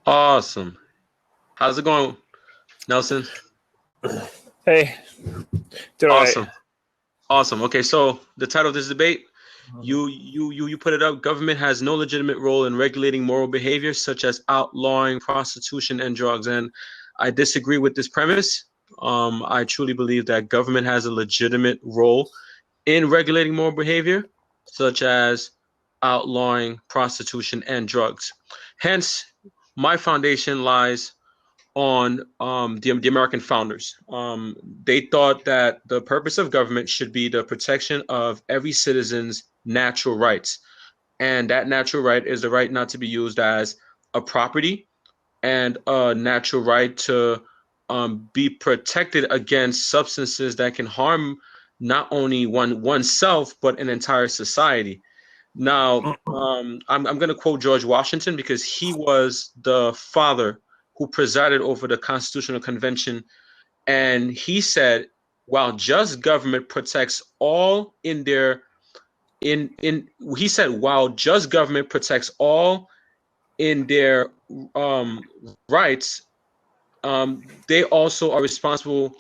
Awesome. How's it going, Nelson? Hey, doing all right. Awesome. Awesome. Okay, so the title of this debate, you put it up. Government has no legitimate role in regulating moral behavior, such as outlawing prostitution and drugs. And I disagree with this premise. I truly believe that government has a legitimate role in regulating moral behavior, such as outlawing prostitution and drugs. Hence, my foundation lies on the American founders. They thought that the purpose of government should be the protection of every citizen's natural rights. And that natural right is the right not to be used as a property and a natural right to be protected against substances that can harm not only oneself, but an entire society. Now, I'm going to quote George Washington because he was the father who presided over the Constitutional Convention, and he said, "While just government protects all in their in he said, while just government protects all in their rights, they also are responsible."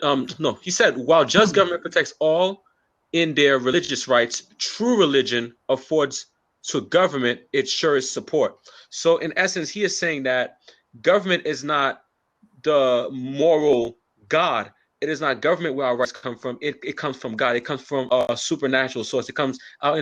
No, he said, "While just government protects all in their religious rights, true religion affords to government its surest support." So, in essence, he is saying that government is not the moral God. It is not government where our rights come from. It comes from God. It comes from a supernatural source. It comes our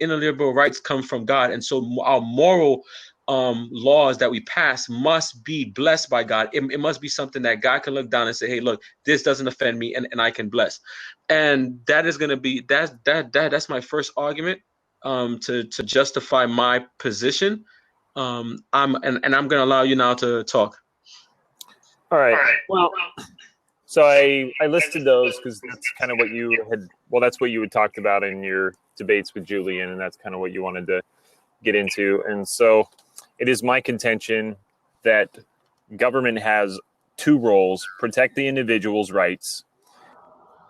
inalienable rights come from God, and so our moral laws that we pass must be blessed by God. It must be something that God can look down and say, "Hey, look, this doesn't offend me, and I can bless." And that is going to be that's my first argument to justify my position. I'm going to allow you now to talk. All right. Well, so I listed those because that's kind of what you had. Well, that's what you had talked about in your debates with Julian, and that's kind of what you wanted to get into. And so, it is my contention that government has two roles: protect the individual's rights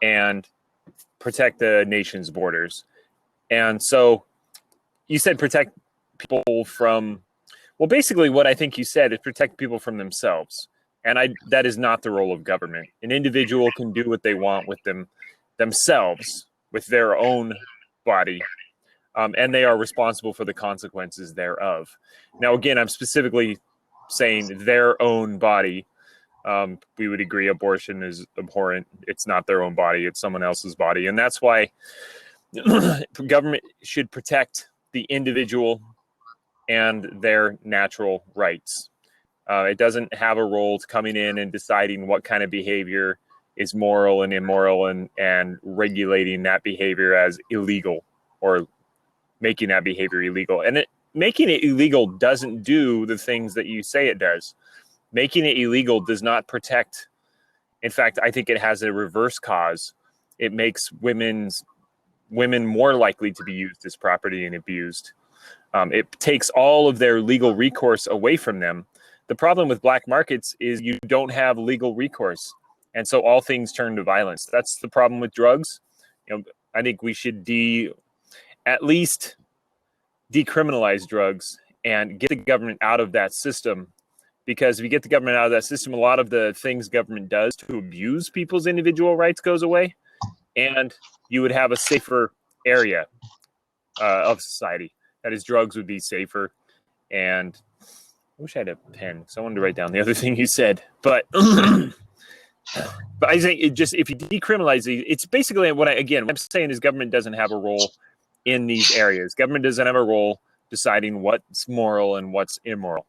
and protect the nation's borders. And so, you said protect people from. Well, basically, what I think you said is protect people from themselves. And that is not the role of government. An individual can do what they want with themselves, with their own body, and they are responsible for the consequences thereof. Now, again, I'm specifically saying their own body. We would agree abortion is abhorrent. It's not their own body. It's someone else's body. And that's why government should protect the individual and their natural rights. It doesn't have a role to coming in and deciding what kind of behavior is moral and immoral and regulating that behavior as illegal or making that behavior illegal. And making it illegal doesn't do the things that you say it does. Making it illegal does not protect. In fact, I think it has a reverse cause. It makes women more likely to be used as property and abused. It takes all of their legal recourse away from them. The problem with black markets is you don't have legal recourse. And so all things turn to violence. That's the problem with drugs. I think we should at least decriminalize drugs and get the government out of that system. Because if you get the government out of that system, a lot of the things government does to abuse people's individual rights goes away. And you would have a safer area of society. That is, drugs would be safer. And I wish I had a pen because I wanted to write down the other thing you said. But I think if you decriminalize it, it's basically what I'm saying is government doesn't have a role in these areas. Government doesn't have a role deciding what's moral and what's immoral.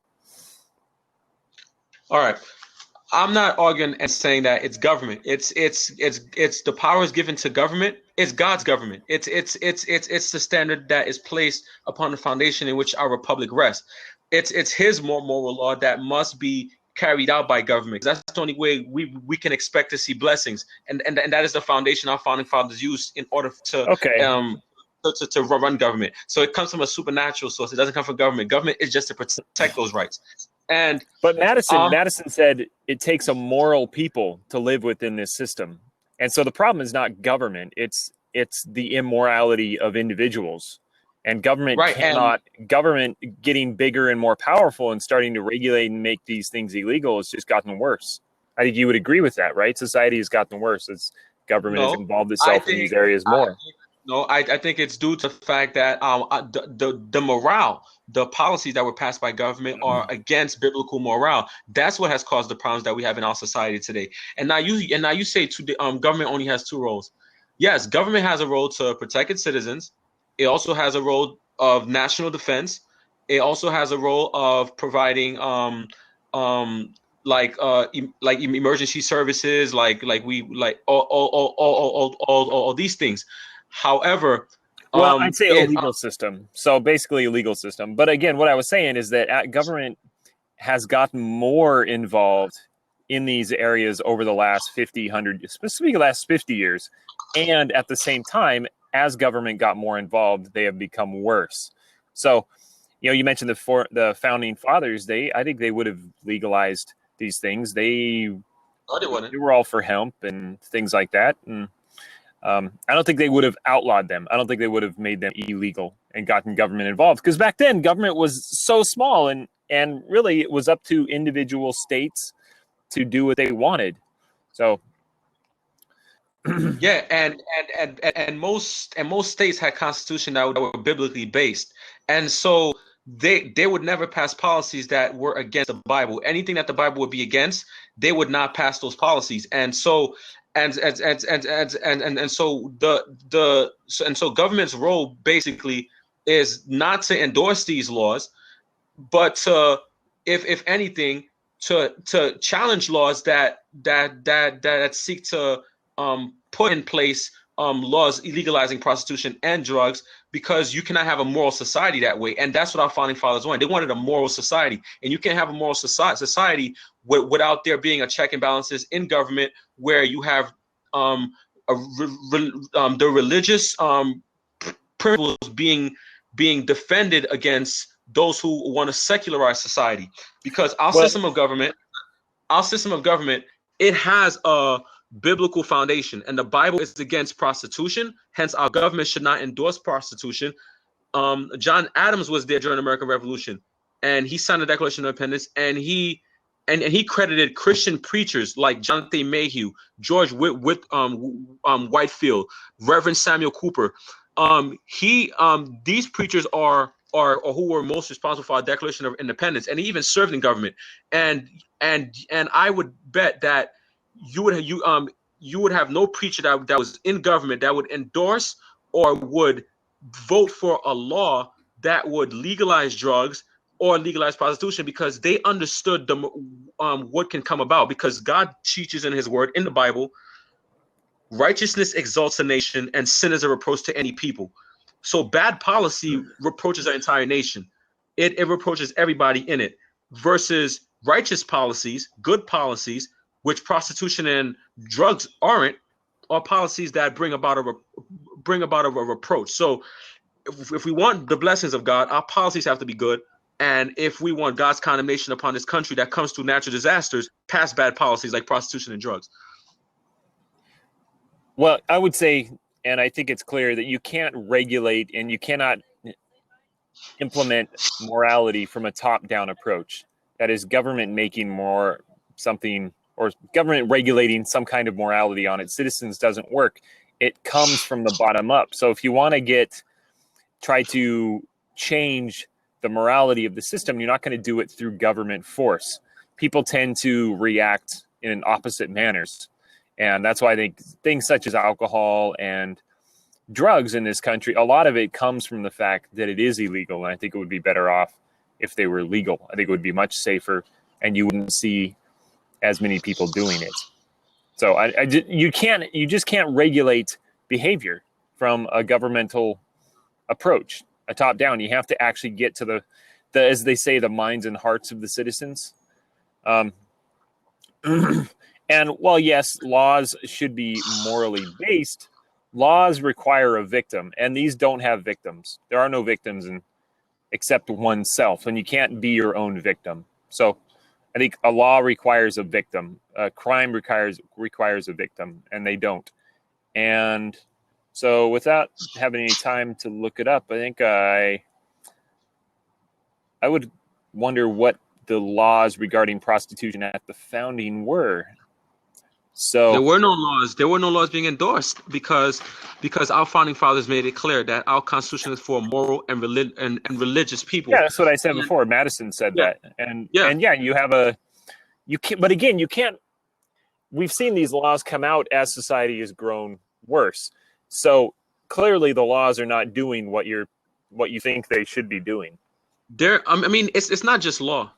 All right. I'm not arguing and saying that it's government. It's the powers given to government. It's God's government. It's the standard that is placed upon the foundation in which our republic rests. It's his moral law that must be carried out by government. That's the only way we can expect to see blessings, and that is the foundation our founding fathers used in order to to run government. So it comes from a supernatural source. It doesn't come from government. Government is just to protect those rights. But Madison said it takes a moral people to live within this system, and so the problem is not government; it's the immorality of individuals. And government Right. government getting bigger and more powerful and starting to regulate and make these things illegal has just gotten worse. I think you would agree with that, right? Society has gotten worse as government has No, involved I itself in these think areas I more. no, I think it's due to the fact that the morale, the policies that were passed by government are against biblical morale. That's what has caused the problems that we have in our society today. And now you say government only has two roles. Yes, government has a role to protect its citizens. It also has a role of national defense. It also has a role of providing um like emergency services, like all these things. However, Well, I'd say a it legal system. So basically a legal system. But again, what I was saying is that government has gotten more involved in these areas over the last 50, 100, specifically the last 50 years. And at the same time, as government got more involved, they have become worse. So, you mentioned the founding fathers, I think they would have legalized these things. They no, they wouldn't. were all for hemp and things like that. And I don't think they would have outlawed them. I don't think they would have made them illegal and gotten government involved, because back then government was so small, and really it was up to individual states to do what they wanted. So Yeah, and most states had constitution that were biblically based, and so they would never pass policies that were against the Bible. Anything that the Bible would be against, they would not pass those policies. And so and so government's role basically is not to endorse these laws, but to, if anything, to challenge laws that seek to put in place laws illegalizing prostitution and drugs, because you cannot have a moral society that way. And that's what our founding fathers wanted. They wanted a moral society, and you can't have a moral society without there being a check and balances in government, where you have the religious principles being defended against those who want to secularize society. Because well, our system of government, it has a biblical foundation, and the Bible is against prostitution. Hence, our government should not endorse prostitution. John Adams was there during the American Revolution, and he signed the Declaration of Independence, and he credited Christian preachers like Jonathan Mayhew, George Whitefield, Reverend Samuel Cooper. These preachers are who were most responsible for our Declaration of Independence, and he even served in government. And I would bet that you would have no preacher that was in government that would endorse or would vote for a law that would legalize drugs or legalize prostitution, because they understood what can come about. Because God teaches in His Word, in the Bible, righteousness exalts a nation, and sin is a reproach to any people. So bad policy reproaches our entire nation. It reproaches everybody in it. Versus righteous policies, good policies, which prostitution and drugs aren't, are policies that bring about a reproach. So if we want the blessings of God, our policies have to be good. And if we want God's condemnation upon this country that comes through natural disasters, pass bad policies like prostitution and drugs. well, I would say, and I think it's clear that you can't regulate and you cannot implement morality from a top-down approach. That is, government making more something, or government regulating some kind of morality on its citizens doesn't work. It comes from the bottom up. So if you want to try to change the morality of the system, you're not going to do it through government force. People tend to react in opposite manners. And that's why I think things such as alcohol and drugs in this country, a lot of it comes from the fact that it is illegal. And I think it would be better off if they were legal. I think it would be much safer, and you wouldn't see as many people doing it. So you just can't regulate behavior from a governmental approach, a top down. You have to actually get to the as they say, the minds and hearts of the citizens. And while yes, laws should be morally based, laws require a victim, and these don't have victims. There are no victims except oneself, and you can't be your own victim. So I think a law requires a victim. A crime requires a victim, and they don't. And So without having any time to look it up, I think I would wonder what the laws regarding prostitution at the founding were. So there were no laws. There were no laws being endorsed because our founding fathers made it clear that our Constitution is for moral and religious people. yeah, that's what I said And, before. Madison said yeah, that, and yeah. yeah, you can't. But again, you can't. We've seen these laws come out as society has grown worse. So clearly, the laws are not doing what you think they should be doing. I mean, it's not just law.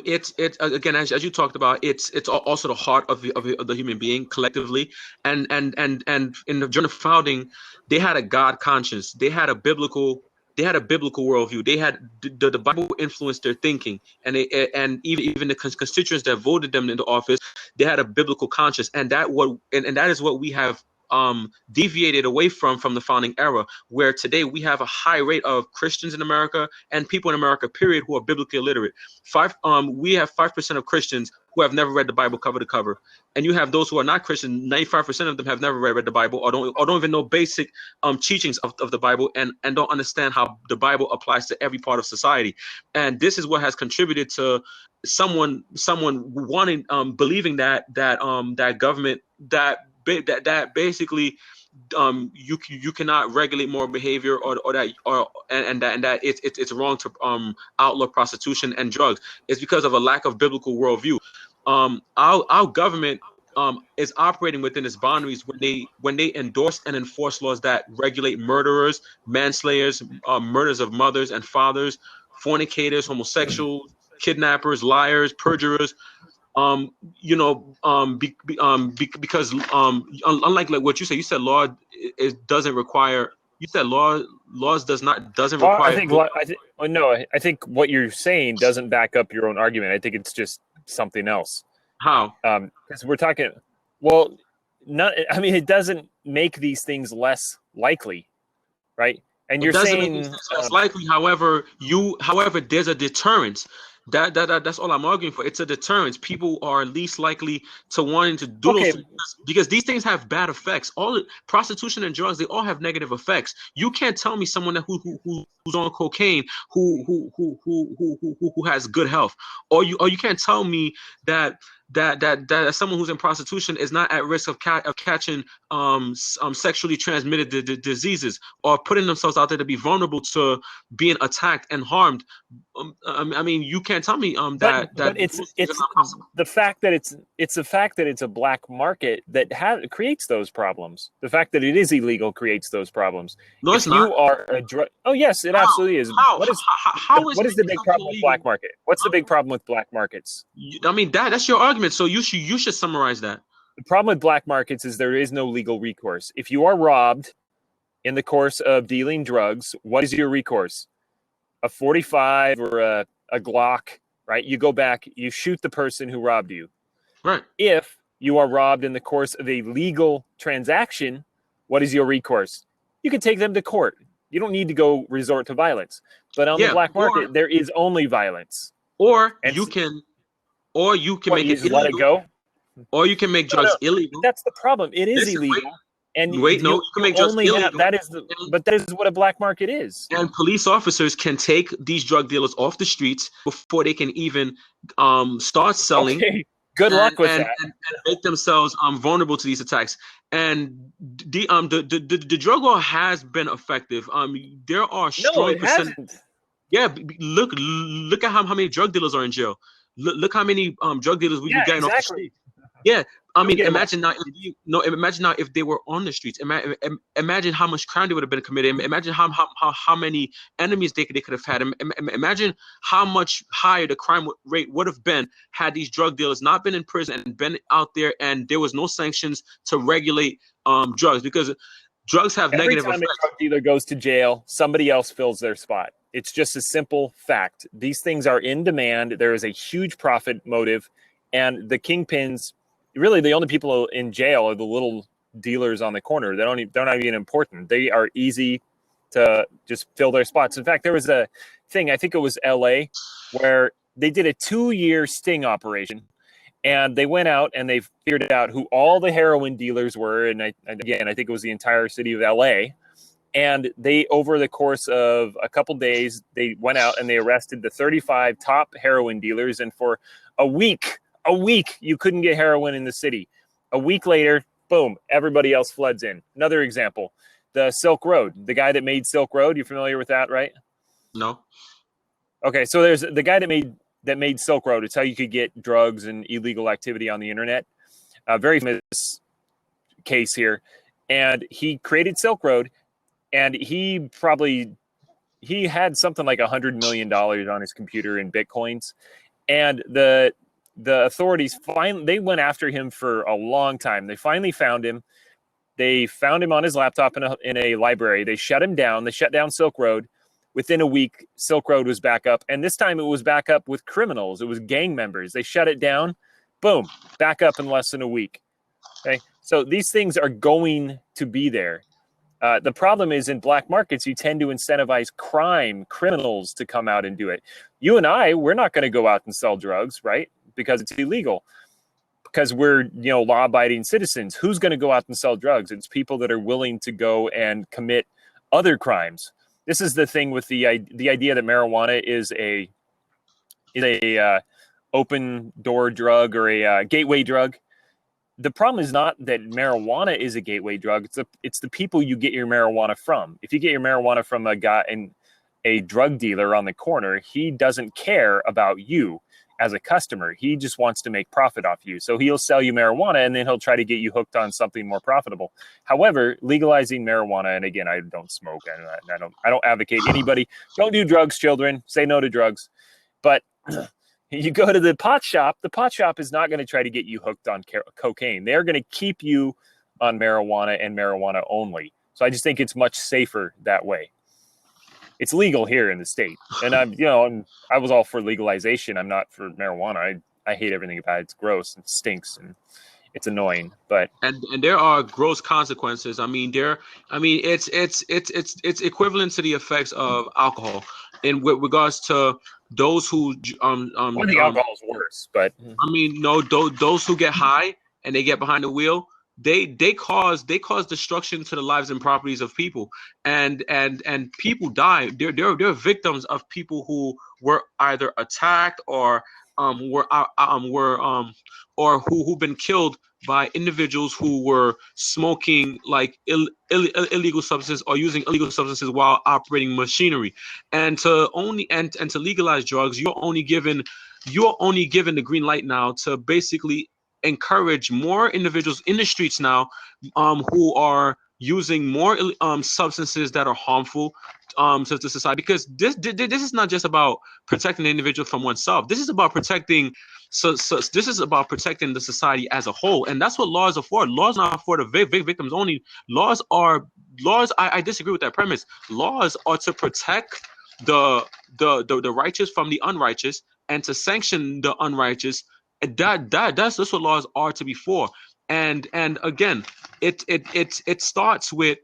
It's again, as you talked about, it's also the heart of the human being collectively, and in the during the founding, they had a God conscience. They had a biblical worldview. They had the Bible influenced their thinking, and even the constituents that voted them into office, they had a biblical conscience, and that is what we have deviated away from the founding era, where today we have a high rate of Christians in America and people in America, period, who are biblically illiterate. We have 5% of Christians who have never read the Bible cover to cover, and you have those who are not Christian. 95% of them have never read the Bible, or don't even know basic teachings of the Bible, and don't understand how the Bible applies to every part of society. And this is what has contributed to someone wanting believing that government that basically you cannot regulate moral behavior, or that it's wrong to outlaw prostitution and drugs. It's because of a lack of biblical worldview. Our government is operating within its boundaries when they endorse and enforce laws that regulate murderers, manslayers, murders of mothers and fathers, fornicators, homosexuals, kidnappers, liars, perjurers. Because unlike like what you said law it doesn't require. You said laws doesn't Well, require. I think what you're saying doesn't back up your own argument. I think it's just something else. How? Because we're talking, well, it doesn't make these things less likely, right? And you're saying it's less likely. However, there's a deterrence. That's all I'm arguing for. It's a deterrence. People are least likely to wanting to do those things because these things have bad effects. Prostitution and drugs, they all have negative effects. You can't tell me someone who's on cocaine who has good health, or you can't tell me that someone who's in prostitution is not at risk of catching sexually transmitted diseases, or putting themselves out there to be vulnerable to being attacked and harmed. I mean, you can't tell me but it's the fact that it's a black market that creates those problems. The fact that it is illegal creates those problems. No, it's not. You are a drug. Oh yes, it absolutely is. What is the big problem with black market? What's the big problem with black markets? I mean, that's your argument. So you should summarize that. The problem with black markets is there is no legal recourse. If you are robbed in the course of dealing drugs, what is your recourse? A 45 or a Glock, right? You go back, you shoot the person who robbed you. Right. If you are robbed in the course of a legal transaction, what is your recourse? You can take them to court. You don't need to go resort to violence. But on the black market, there is only violence. Or you can make it illegal. Let it go. Or you can make drugs illegal. That's the problem. It is illegal. And you can make drugs illegal. That is what a black market is. And police officers can take these drug dealers off the streets before they can even start selling. Okay. Good luck with that. And make themselves vulnerable to these attacks. And the drug law has been effective. There are strong hasn't. Yeah, look at how many drug dealers are in jail. Look how many drug dealers we've gotten off the street. Yeah, I mean, imagine now if they were on the streets. Imagine how much crime they would have been committed. Imagine how many enemies they could have had. Imagine how much higher the crime rate would have been had these drug dealers not been in prison and been out there, and there was no sanctions to regulate drugs, because drugs have negative effects. Every time a drug dealer goes to jail, somebody else fills their spot. It's just a simple fact. These things are in demand. There is a huge profit motive, and the kingpins. Really, the only people in jail are the little dealers on the corner. They're not even important. They are easy to just fill their spots. In fact, there was a thing, I think it was LA, where they did a 2-year sting operation, And they went out and they figured out who all the heroin dealers were. And again, I think it was the entire city of LA. And they, over the course of a couple days, they went out and they arrested the 35 top heroin dealers. And for a week, you couldn't get heroin in the city. A week later, boom, everybody else floods in. Another example, the Silk Road, the guy that made Silk Road. You're familiar with that, right? No. Okay, so there's the guy that made Silk Road. It's how you could get drugs and illegal activity on the internet. Very famous case here. And he created Silk Road, and he had something like $100 million on his computer in Bitcoins. And the authorities they went after him for a long time. They finally found him. They found him on his laptop in a library. They shut him down. They shut down Silk Road. Within a week, Silk Road was back up. And this time it was back up with criminals. It was gang members. They shut it down. Boom, back up in less than a week. Okay, so these things are going to be there. The problem is in black markets, you tend to incentivize criminals to come out and do it. You and I, we're not going to go out and sell drugs, right? Because it's illegal. Because we're, law-abiding citizens. Who's going to go out and sell drugs? It's people that are willing to go and commit other crimes. This is the thing with the idea that marijuana is a open door drug or a gateway drug. The problem is not that marijuana is a gateway drug. It's the people you get your marijuana from. If you get your marijuana from a guy and a drug dealer on the corner, he doesn't care about you as a customer. He just wants to make profit off you. So he'll sell you marijuana and then he'll try to get you hooked on something more profitable. However, legalizing marijuana, and again, I don't smoke. I don't advocate anybody. Don't do drugs, children. Say no to drugs. But you go to the pot shop is not going to try to get you hooked on cocaine. They're going to keep you on marijuana and marijuana only. So I just think it's much safer that way. It's legal here in the state. And I was all for legalization. I'm not for marijuana. I hate everything about it. It's gross and stinks and it's annoying. But and there are gross consequences. It's equivalent to the effects of alcohol with regards to those who I think alcohol is worse, but those who get high and they get behind the wheel, they cause destruction to the lives and properties of people, and people die. They're victims of people who were either attacked or who've been killed by individuals who were smoking like illegal substances or using illegal substances while operating machinery. And to legalize drugs, you're only given the green light now to basically encourage more individuals in the streets now who are using more substances that are harmful to the society, because this is not just about protecting the individual from oneself. This is about protecting this is about protecting the society as a whole, and that's what laws are for. Laws are not for the victims only. I disagree with that premise. Laws are to protect the righteous from the unrighteous and to sanction the unrighteous. That's what laws are to be for. And again, it starts with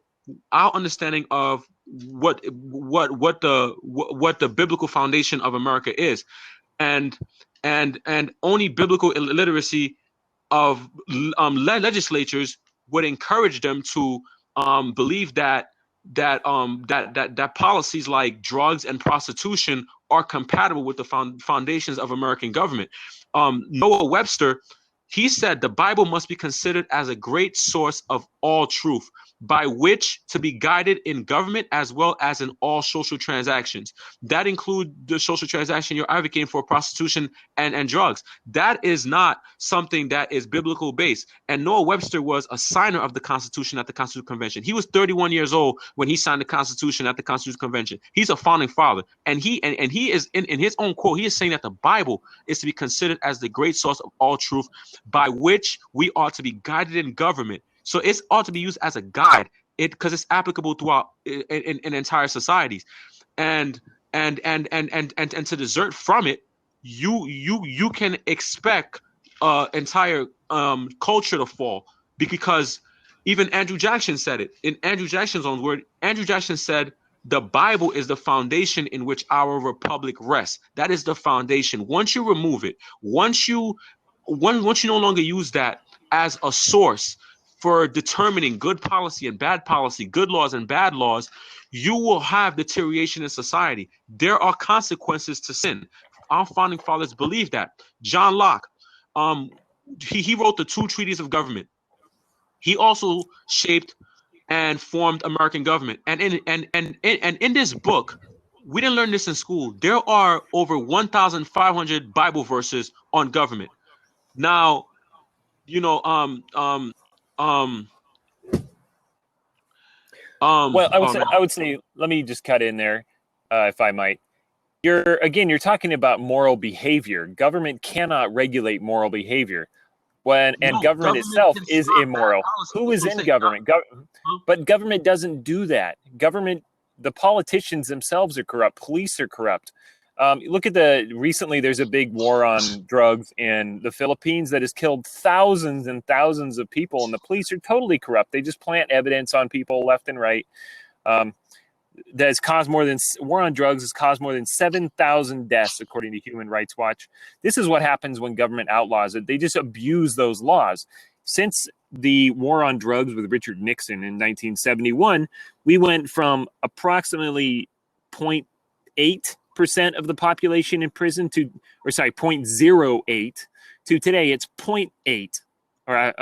our understanding of what the biblical foundation of America is, and only biblical illiteracy of legislatures would encourage them to believe that policies like drugs and prostitution are compatible with the foundations of American government. Noah Webster, he said the Bible must be considered as a great source of all truth, by which to be guided in government as well as in all social transactions. That include the social transaction you're advocating for, prostitution and drugs. That is not something that is biblical based. And Noah Webster was a signer of the Constitution at the Constitutional Convention. He was 31 years old when he signed the Constitution at the Constitutional Convention. He's a founding father. And he is in his own quote, he is saying that the Bible is to be considered as the great source of all truth, by which we are to be guided in government. So it ought to be used as a guide, because it's applicable throughout in entire societies, and to desert from it, you can expect entire culture to fall, because even Andrew Jackson said it in Andrew Jackson's own word. Andrew Jackson said, "The Bible is the foundation in which our republic rests." That is the foundation. Once you remove it, once you once you no longer use that as a source for determining good policy and bad policy, good laws and bad laws, you will have deterioration in society. There are consequences to sin. Our founding fathers believed that. John Locke, um, he wrote the two treaties of government. He also shaped and formed American government. And in this book, we didn't learn this in school. There are over 1,500 Bible verses on government. Now, you know, um, Well, I would um, say, let me just cut in there, if I might. You're talking about moral behavior. Government cannot regulate moral behavior. And no, government itself can is stop bad immoral. policy. Who That's is what I'm in saying. government? But government doesn't do that. The politicians themselves are corrupt. Police are corrupt. Look at recently there's a big war on drugs in the Philippines that has killed thousands and thousands of people, and the police are totally corrupt. They just plant evidence on people left and right. That has caused war on drugs has caused more than 7,000 deaths, according to Human Rights Watch. This is what happens when government outlaws it. They just abuse those laws. Since the war on drugs with Richard Nixon in 1971, we went from approximately 0.8% of the population in prison 0.08 to today it's 0.8 or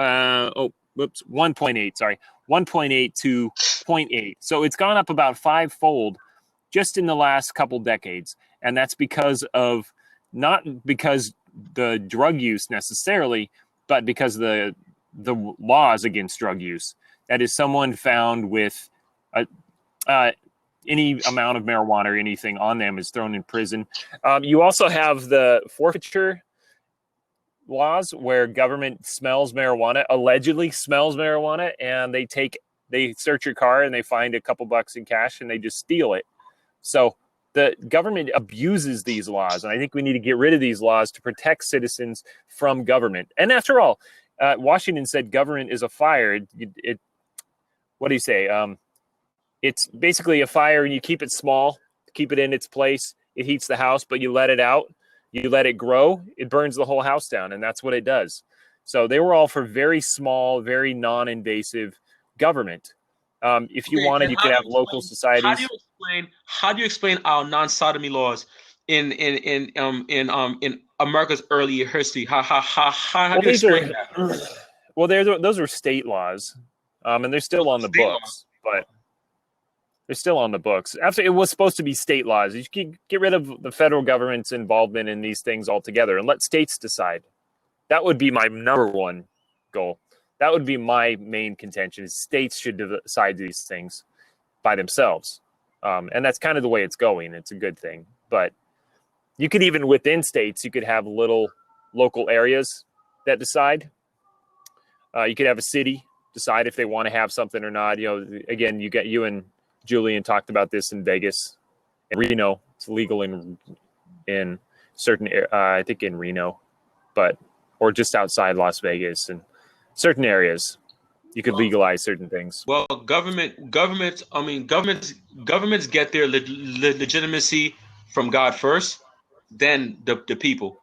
1.8, sorry. 1.8 to 0.8. So it's gone up about fivefold just in the last couple decades. And that's not because the drug use necessarily, but because the laws against drug use. That is, someone found with any amount of marijuana or anything on them is thrown in prison. You also have the forfeiture laws where government allegedly smells marijuana, and they search your car and they find a couple bucks in cash and they just steal it. So the government abuses these laws, and I think we need to get rid of these laws to protect citizens from government. And after all, Washington said government is a fire. What do you say? It's basically a fire, and you keep it small, keep it in its place. It heats the house, but you let it out. You let it grow, it burns the whole house down, and that's what it does. So they were all for very small, very non-invasive government. If you wanted, you could have local societies. How do you explain our non-sodomy laws in America's early history? How do you explain that? Well, those are state laws, and they're still on the books. But they're still on the books. After it was supposed to be state laws. You can get rid of the federal government's involvement in these things altogether and let states decide. That would be my number one goal. That would be my main contention. Is states should decide these things by themselves. And that's kind of the way it's going. It's a good thing. But you could even within states, you could have little local areas that decide. You could have a city decide if they want to have something or not. Again, you and Julian talked about this in Vegas, in Reno. It's legal in certain, I think in Reno, or just outside Las Vegas, and certain areas, you could legalize certain things. Well, governments get their legitimacy from God first, then the people.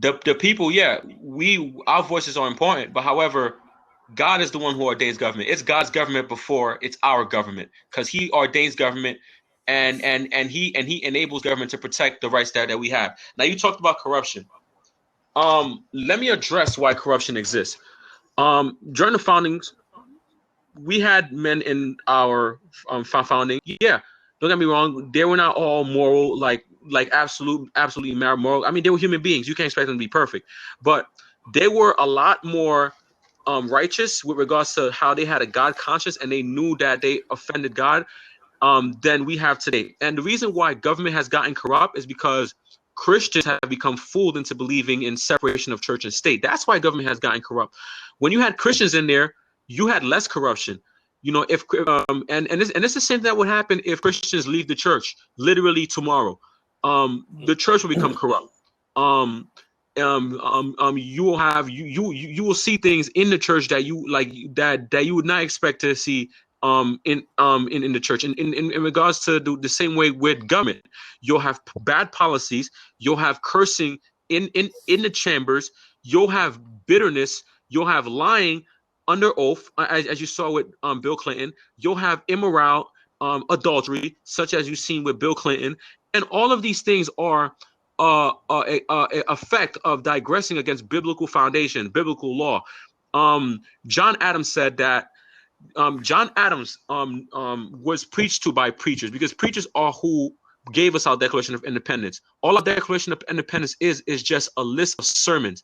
The people, yeah, our voices are important, but however, God is the one who ordains government. It's God's government before it's our government, because He ordains government, and He enables government to protect the rights that we have. Now, you talked about corruption. Let me address why corruption exists. During the foundings, we had men in our founding. Yeah, don't get me wrong. They were not all moral, like absolutely moral. I mean, they were human beings. You can't expect them to be perfect, but they were a lot more righteous with regards to how they had a God conscience, and they knew that they offended God than we have today. And the reason why government has gotten corrupt is because Christians have become fooled into believing in separation of church and state. That's why government has gotten corrupt. When you had Christians in there, you had less corruption. If and this is the same thing that would happen if Christians leave the church literally tomorrow. The church will become corrupt. You will have you will see things in the church that you that you would not expect to see in the church. In regards to the same way with government, you'll have bad policies, you'll have cursing in the chambers, you'll have bitterness, you'll have lying under oath, as you saw with Bill Clinton. You'll have immoral, adultery, such as you've seen with Bill Clinton, and all of these things are a effect of digressing against biblical foundation, biblical law. John Adams said that John Adams was preached to by preachers, because preachers are who gave us our Declaration of Independence. All our Declaration of Independence is just a list of sermons.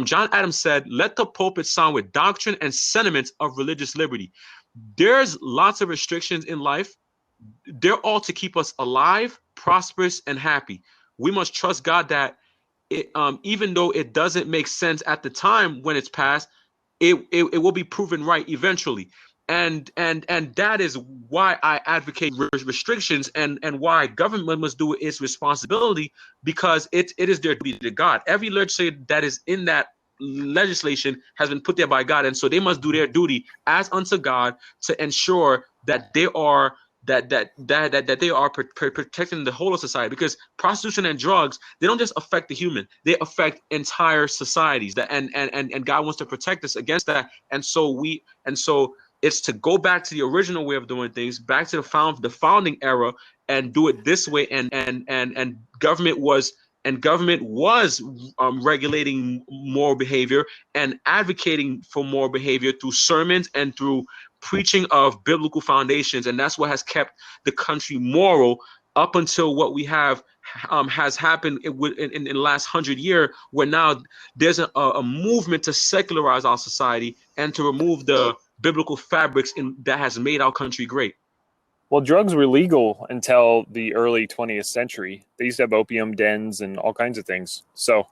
John Adams said, "Let the pulpit sound with doctrine and sentiments of religious liberty." There's lots of restrictions in life. They're all to keep us alive, prosperous, and happy. We must trust God that even though it doesn't make sense at the time when it's passed, it will be proven right eventually. And that is why I advocate restrictions, and why government must do its responsibility, because it is their duty to God. Every legislator that is in that legislation has been put there by God, and so they must do their duty as unto God to ensure that they are protecting the whole of society, because prostitution and drugs, they don't just affect the human, they affect entire societies, and God wants to protect us against that. And so it's to go back to the original way of doing things, back to the founding era, and do it this way. And government was regulating moral behavior and advocating for moral behavior through sermons and through preaching of biblical foundations, and that's what has kept the country moral up until what we have has happened in the last 100 years, where now there's a movement to secularize our society and to remove the biblical fabrics that has made our country great. Well, drugs were legal until the early 20th century. They used to have opium dens and all kinds of things. So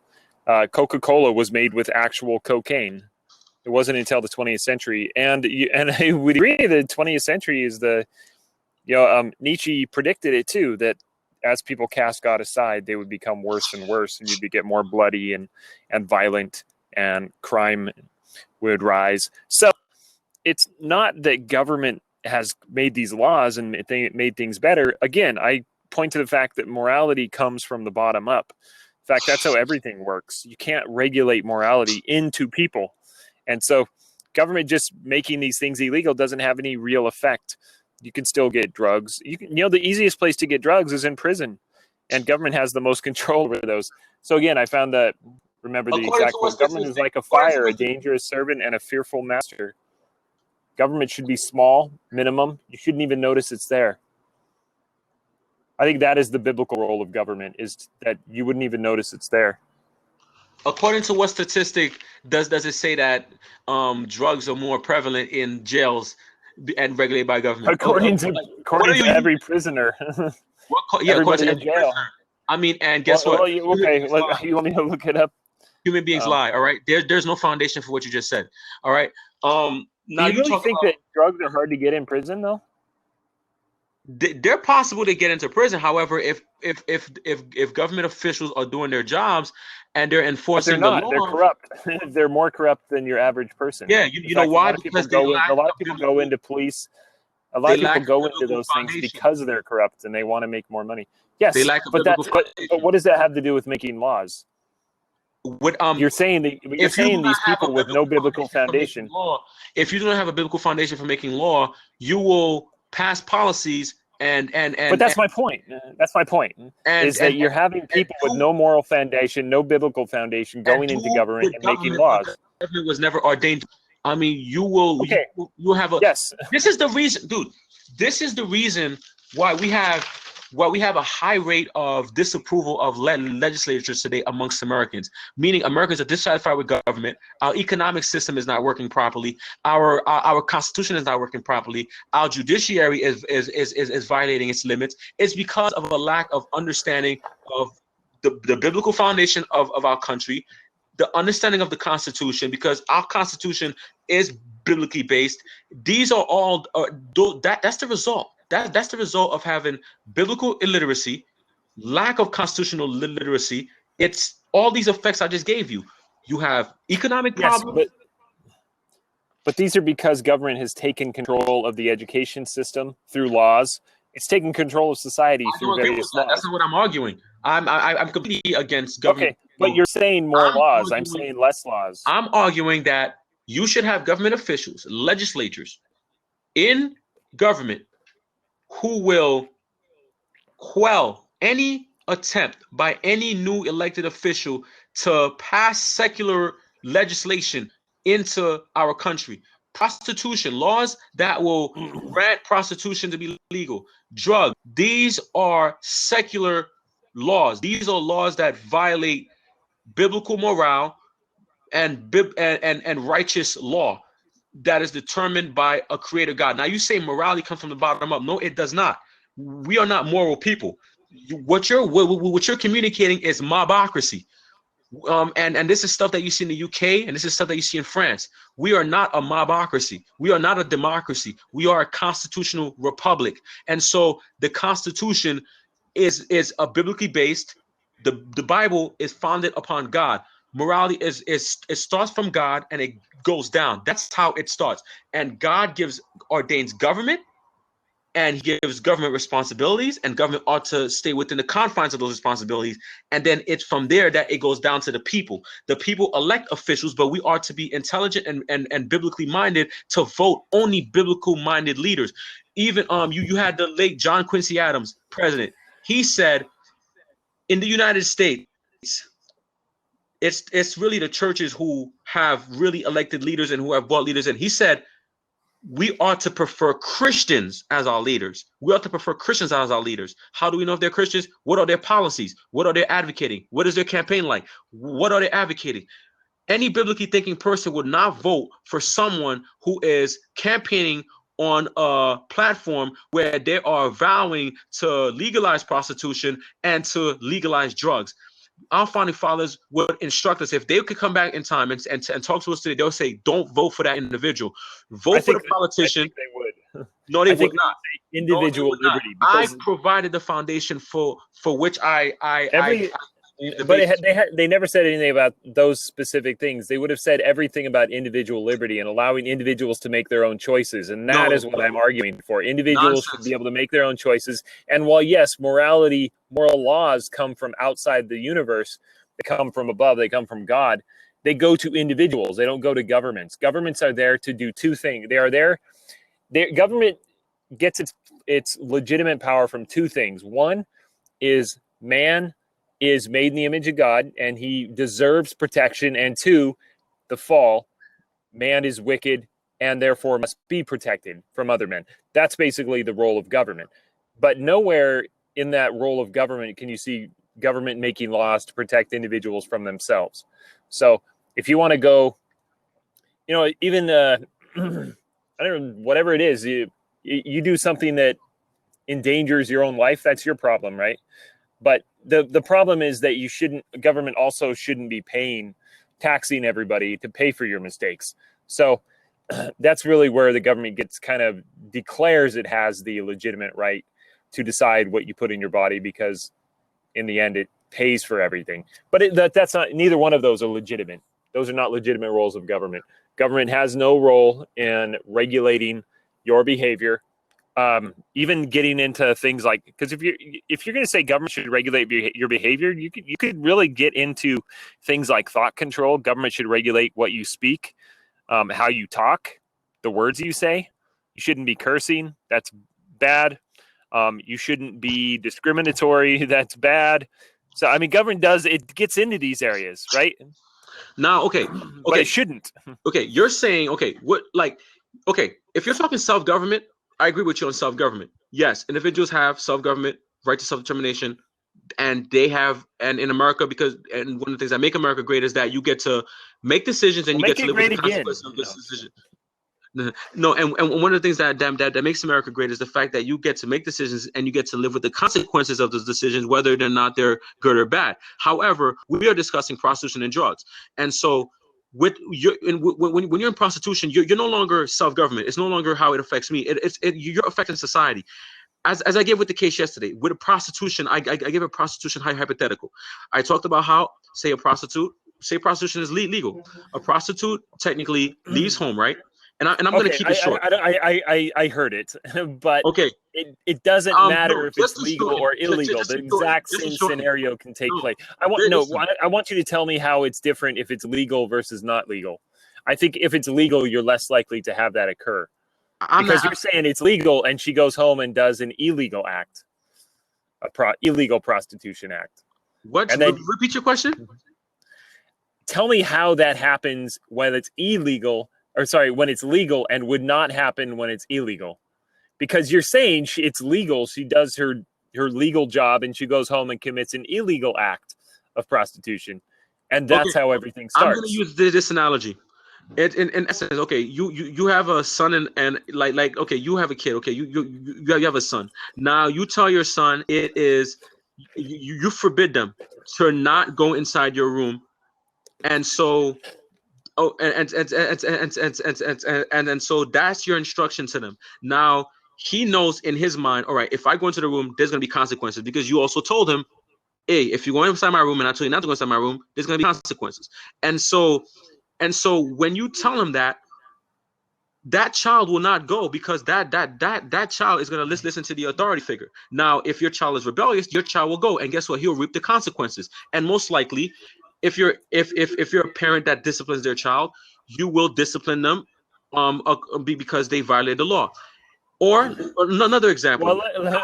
Coca-Cola was made with actual cocaine. It wasn't until the 20th century. And I would agree that the 20th century is Nietzsche predicted it too, that as people cast God aside, they would become worse and worse, and you'd get more bloody and violent, and crime would rise. So it's not that government has made these laws and made things better. Again, I point to the fact that morality comes from the bottom up. In fact, that's how everything works. You can't regulate morality into people. And so government just making these things illegal doesn't have any real effect. You can still get drugs. The easiest place to get drugs is in prison, and government has the most control over those. So again, I found that, remember the exact quote, government is like a fire, a dangerous servant, and a fearful master. Government should be small, minimum. You shouldn't even notice it's there. I think that is the biblical role of government, is that you wouldn't even notice it's there. According to what statistic does it say that drugs are more prevalent in jails and regulated by government? According to every prisoner. Everybody in jail. I mean, and guess what? You want me to look it up? Human beings lie. All right. There's no foundation for what you just said. All right. Now you really think that drugs are hard to get in prison, though? They're possible to get into prison. However, if government officials are doing their jobs and they're enforcing the law, they're corrupt. They're more corrupt than your average person. Yeah, you know why? Because a lot of people go into police. A lot of people go into those things because they're corrupt and they want to make more money. Yes, but what does that have to do with making laws? You're saying these people with no biblical foundation. If you don't have a biblical foundation for making law, you will pass policies But that's my point. That's my point. That you're having people with no moral foundation, no biblical foundation, going into government and making laws. Government was never ordained. I mean, you will have a yes. This is the reason, dude. This is the reason why we have a high rate of disapproval of legislatures today amongst Americans. Meaning, Americans are dissatisfied with government. Our economic system is not working properly. Our constitution is not working properly. Our judiciary is violating its limits. It's because of a lack of understanding of the biblical foundation of our country, the understanding of the Constitution, because our Constitution is biblically based. These are all that's the result. That's the result of having biblical illiteracy, lack of constitutional literacy. It's all these effects I just gave you. You have economic problems. But these are because government has taken control of the education system through laws. It's taken control of society through various laws. That's not what I'm arguing. I'm completely against government But you're saying more laws. I'm arguing- saying less laws. I'm arguing that you should have government officials, legislatures in government who will quell any attempt by any new elected official to pass secular legislation into our country. Prostitution, laws that will grant prostitution to be legal. Drug, these are secular laws. These are laws that violate biblical morale and righteous law that is determined by a creator God. Now you say morality comes from the bottom up. No, it does not. We are not moral people. What you're communicating is mobocracy. And this is stuff that you see in the UK, and this is stuff that you see in France. We are not a mobocracy. We are not a democracy. We are a constitutional republic. And so the Constitution is a biblically based. The Bible is founded upon God. Morality is it starts from God and it goes down. That's how it starts. And God ordains government, and he gives government responsibilities, and government ought to stay within the confines of those responsibilities. And then it's from there that it goes down to the people. The people elect officials, but we are to be intelligent and biblically minded to vote only biblical minded leaders. Even you had the late John Quincy Adams, president. He said, in the United States, it's really the churches who have really elected leaders and who have brought leaders in. He said, we ought to prefer Christians as our leaders. We ought to prefer Christians as our leaders. How do we know if they're Christians? What are their policies? What are they advocating? What is their campaign like? What are they advocating? Any biblically thinking person would not vote for someone who is campaigning on a platform where they are vowing to legalize prostitution and to legalize drugs. Our founding fathers would instruct us, if they could come back in time and talk to us today, they'll say, don't vote for that individual. Vote for the politician. I think they would. No, they would not. Individual liberty. I provided the foundation for which they never said anything about those specific things. They would have said everything about individual liberty and allowing individuals to make their own choices. And that is what I'm arguing for. Individuals should be able to make their own choices. And while, yes, moral laws come from outside the universe, they come from above, they come from God, they go to individuals. They don't go to governments. Governments are there to do two things. Government gets its legitimate power from two things. One is man is made in the image of God, and he deserves protection. And two, the fall, man is wicked and therefore must be protected from other men. That's basically the role of government. But nowhere in that role of government can you see government making laws to protect individuals from themselves. So if you want to go, even I don't know, whatever it is, you do something that endangers your own life, that's your problem, right? But the problem is that government also shouldn't be taxing everybody to pay for your mistakes. So that's really where the government declares it has the legitimate right to decide what you put in your body, because in the end it pays for everything. But that's not, neither one of those are legitimate. Those are not legitimate roles of government. Government has no role in regulating your behavior. Even getting into things like, because if you're going to say government should regulate your behavior, you could really get into things like thought control. Government should regulate what you speak, how you talk, the words you say. You shouldn't be cursing. That's bad. You shouldn't be discriminatory. That's bad. So, I mean, government gets into these areas, right? Now, okay. But it shouldn't. Okay, you're saying, if you're talking self-government, I agree with you on self-government. Yes, individuals have self-government, right to self-determination, and in America, and one of the things that make America great is that you get to make decisions and you get to live with the consequences of this decision. No, and one of the things that makes America great is the fact that you get to make decisions and you get to live with the consequences of those decisions, whether or not they're good or bad. However, we are discussing prostitution and drugs, and so when you're in prostitution, you're no longer self-government. It's no longer how it affects me. You're affecting society. As I gave with the case yesterday with a prostitution, I gave a prostitution hypothetical. I talked about how prostitution is legal. A prostitute technically leaves home, right? I'm going to keep it short. I heard it, but Okay. it doesn't matter if just it's legal or illegal. The exact same scenario can take place. I want you to tell me how it's different if it's legal versus not legal. I think if it's legal, you're less likely to have that occur. Because you're saying it's legal and she goes home and does an illegal act, illegal prostitution act. What? And then repeat your question. Tell me how that happens when it's illegal, or sorry, when it's legal and would not happen when it's illegal. Because you're saying it's legal. She does her legal job and she goes home and commits an illegal act of prostitution. And that's how everything starts. I'm going to use this analogy. In essence, okay, you have a son and like okay, you have a kid, okay, you have a son. Now you tell your son it is you forbid them to not go inside your room, and so and so that's your instruction to them. Now he knows in his mind, all right, if I go into the room, there's gonna be consequences because you also told him, hey, if you go inside my room and I tell you not to go inside my room, there's gonna be consequences. And so when you tell him that child will not go because that child is going to listen to the authority figure. Now, if your child is rebellious, your child will go, and guess what? He'll reap the consequences. And most likely, if you're a parent that disciplines their child, you will discipline them because they violated the law. Or another example. Well,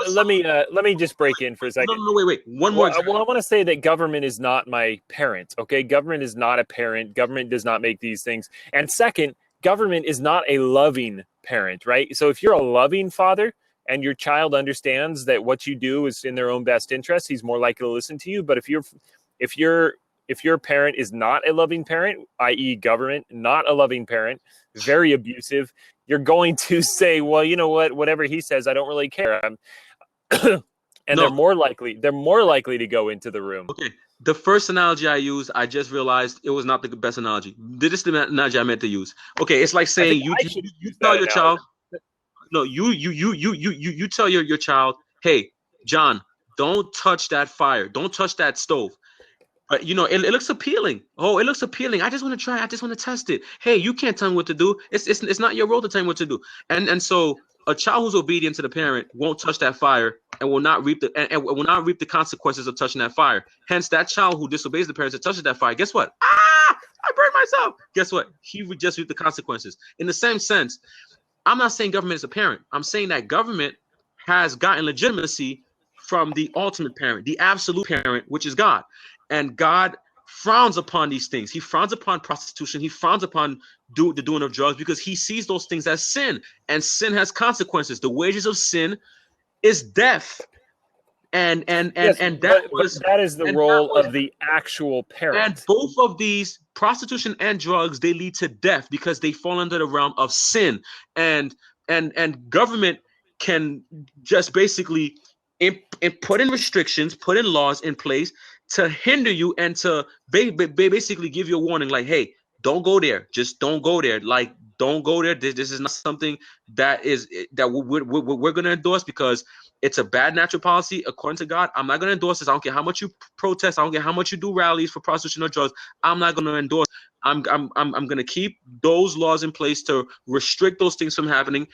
let me just break in for a second. No, wait. One more example. Well, I want to say that government is not my parent. Okay, government is not a parent. Government does not make these things. And second, government is not a loving parent, right? So if you're a loving father and your child understands that what you do is in their own best interest, he's more likely to listen to you. But if your parent is not a loving parent, i.e. government, not a loving parent, very abusive, you're going to say, well, you know what, whatever he says, I don't really care. They're more likely to go into the room. Okay. The first analogy I used, I just realized it was not the best analogy. This is the analogy I meant to use. Okay, it's like saying you tell your child. No, you tell your child, hey, John, don't touch that fire. Don't touch that stove. But you know, it looks appealing. Oh, it looks appealing. I just want to try. I just want to test it. Hey, you can't tell me what to do. It's not your role to tell me what to do. And so a child who's obedient to the parent won't touch that fire and will not reap the consequences of touching that fire. Hence, that child who disobeys the parents and touches that fire, guess what? I burned myself. Guess what? He would just reap the consequences. In the same sense, I'm not saying government is a parent. I'm saying that government has gotten legitimacy from the ultimate parent, the absolute parent, which is God. And God frowns upon these things. He frowns upon prostitution. He frowns upon the doing of drugs because he sees those things as sin, and sin has consequences. The wages of sin is death. And that is the role of the actual parent. And both of these, prostitution and drugs, they lead to death because they fall under the realm of sin. And government can just basically put in restrictions, put in laws in place to hinder you and to basically give you a warning, like, hey, don't go there. Just don't go there. Like, don't go there. This is not something that we're going to endorse because it's a bad natural policy. According to God, I'm not going to endorse this. I don't care how much you protest. I don't care how much you do rallies for prostitution or drugs. I'm not going to endorse. I'm going to keep those laws in place to restrict those things from happening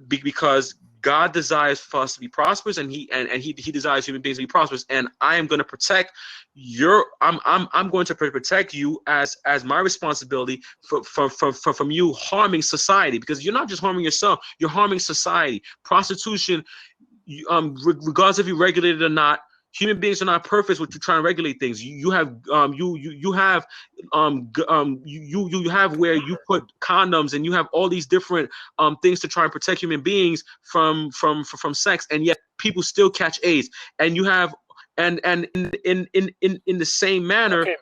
because God desires for us to be prosperous, and he desires human beings to be prosperous. And I am going to protect I'm going to protect you as my responsibility from you harming society, because you're not just harming yourself, you're harming society. Prostitution, regardless if you regulate it or not, human beings are not perfect with trying to regulate things. You have where you put condoms, and you have all these different things to try and protect human beings from sex, and yet people still catch AIDS. And you have and in the same manner, okay.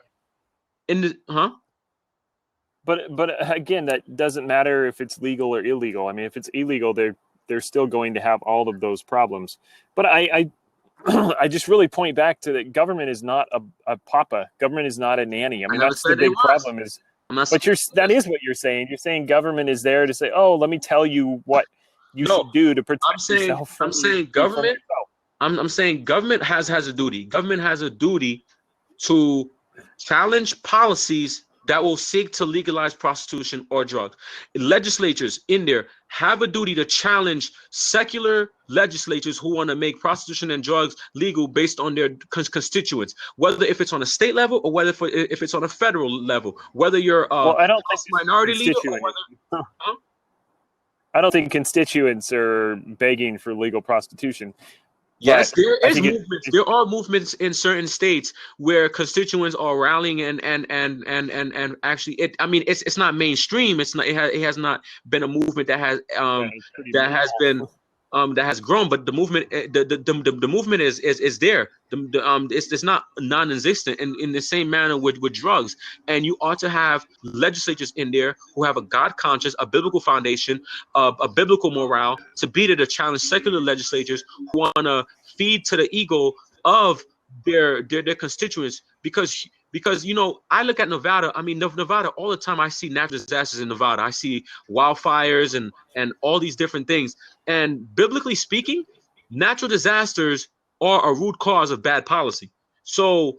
But again, that doesn't matter if it's legal or illegal. I mean, if it's illegal, they're still going to have all of those problems. But I just really point back to that government is not a papa. Government is not a nanny. I mean, that's the big problem is. But that is what you're saying. You're saying government is there to say, oh, let me tell you what you should do to protect yourself. I'm saying government. I'm saying government has a duty. Government has a duty to challenge policies that will seek to legalize prostitution or drugs. Legislatures in there have a duty to challenge secular legislatures who want to make prostitution and drugs legal based on their constituents, whether if it's on a state level or whether if it's on a federal level, whether you're well, I don't a minority leader or whether, I don't think constituents are begging for legal prostitution. Yes, there is movements. There are movements in certain states where constituents are rallying and actually, it's not mainstream. It's not. It has not been a movement that has that has grown. But the movement, the movement is there. It's not non-existent in the same manner with drugs. And you ought to have legislatures in there who have a God conscience, a biblical foundation, a biblical morale to be there to challenge secular legislatures who want to feed to the ego of their constituents. Because you know, I look at Nevada. I mean, Nevada all the time. I see natural disasters in Nevada. I see wildfires and all these different things. And biblically speaking, natural disasters are a root cause of bad policy. So,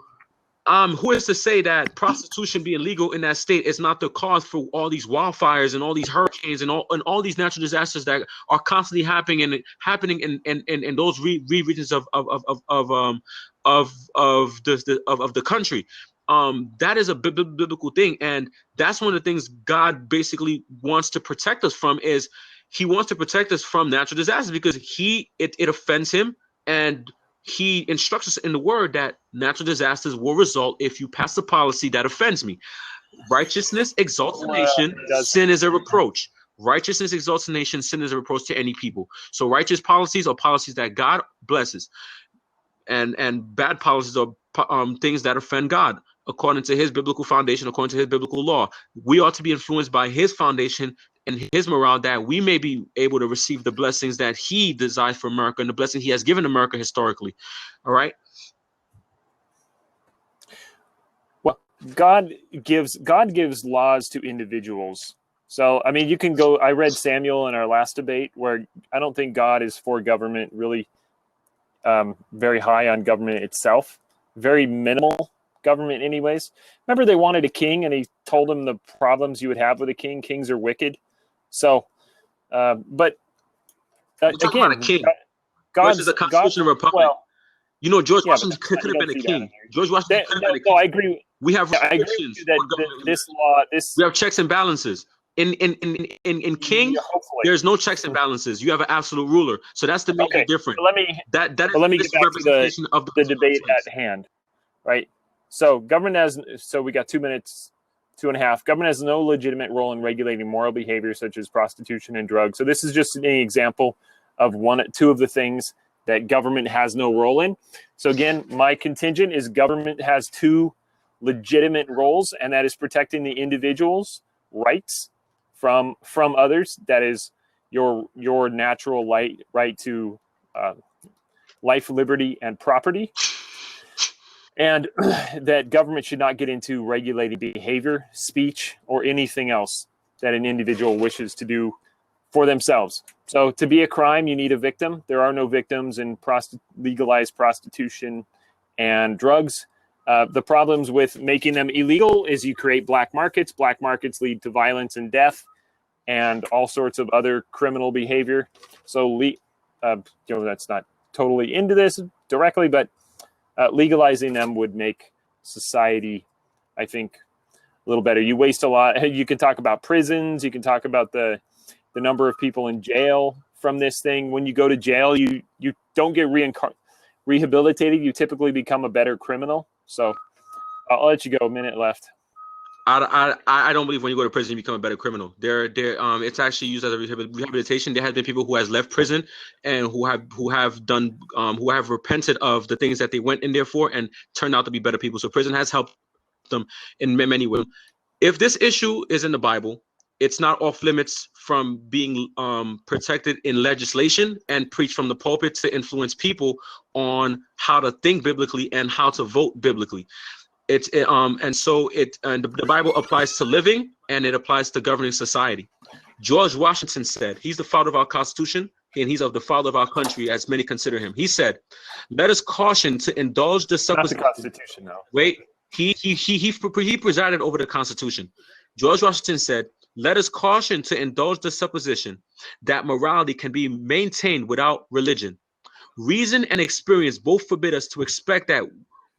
who is to say that prostitution being legal in that state is not the cause for all these wildfires and all these hurricanes and all these natural disasters that are constantly happening in those regions of the country. That is a biblical thing, and that's one of the things God basically wants to protect us from. Is He wants to protect us from natural disasters because it offends Him, and He instructs us in the Word that natural disasters will result if you pass a policy that offends me. Righteousness exalts a nation, sin is a reproach. Righteousness exalts a nation, sin is a reproach to any people. So righteous policies are policies that God blesses, and bad policies are things that offend God. According to His biblical foundation, according to His biblical law, we ought to be influenced by His foundation and His morale, that we may be able to receive the blessings that He desires for America and the blessing He has given America historically. All right. Well, God gives laws to individuals. So, I mean, you can go. I read Samuel in our last debate, where I don't think God is for government, really very high on government itself, very minimal government anyways. Remember, they wanted a king, and He told them the problems you would have with a king. Kings are wicked. So, but again, a king. God's a constitutional republic. Well, you know, George Washington could have been a king. George Washington could have been a king. No, I agree. We have restrictions that this law, we have checks and balances. In king, there's no checks and balances. You have an absolute ruler. So that's the major difference. Let me get back to the debate at hand, right? So we got 2 minutes, 2.5. Government has no legitimate role in regulating moral behavior such as prostitution and drugs. So this is just an example of two of the things that government has no role in. So again, my contingent is government has two legitimate roles, and that is protecting the individual's rights from others. That is your natural right to life, liberty, and property. And that government should not get into regulating behavior, speech, or anything else that an individual wishes to do for themselves. So to be a crime, you need a victim. There are no victims in legalized prostitution and drugs. The problems with making them illegal is you create black markets. Black markets lead to violence and death and all sorts of other criminal behavior. So, that's not totally into this directly, but legalizing them would make society, I think, a little better. You waste a lot. You can talk about prisons. You can talk about the number of people in jail from this thing. When you go to jail, you don't get rehabilitated. You typically become a better criminal. So I'll let you go. A minute left. I don't believe when you go to prison you become a better criminal. It's actually used as a rehabilitation. There has been people who has left prison and who have repented of the things that they went in there for and turned out to be better people. So prison has helped them in many ways. If this issue is in the Bible, it's not off limits from being protected in legislation and preached from the pulpit to influence people on how to think biblically and how to vote biblically. The Bible applies to living and it applies to governing society. George Washington said, he's the father of our Constitution and he's of the father of our country, as many consider him. He said, "Let us caution to indulge the supposition." Not the Constitution, though. Wait, He presided over the Constitution. George Washington said, "Let us caution to indulge the supposition that morality can be maintained without religion. Reason and experience both forbid us to expect that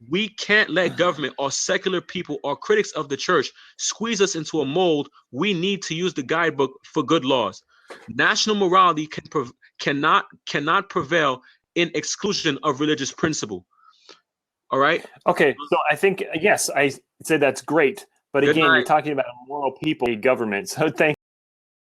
we can't let government or secular people or critics of the church squeeze us into a mold. We need to use the guidebook for good laws. National morality cannot prevail in exclusion of religious principle." All right. Okay, so I think yes, I say that's great, but Good again, you're night. talking about a moral people government. So thank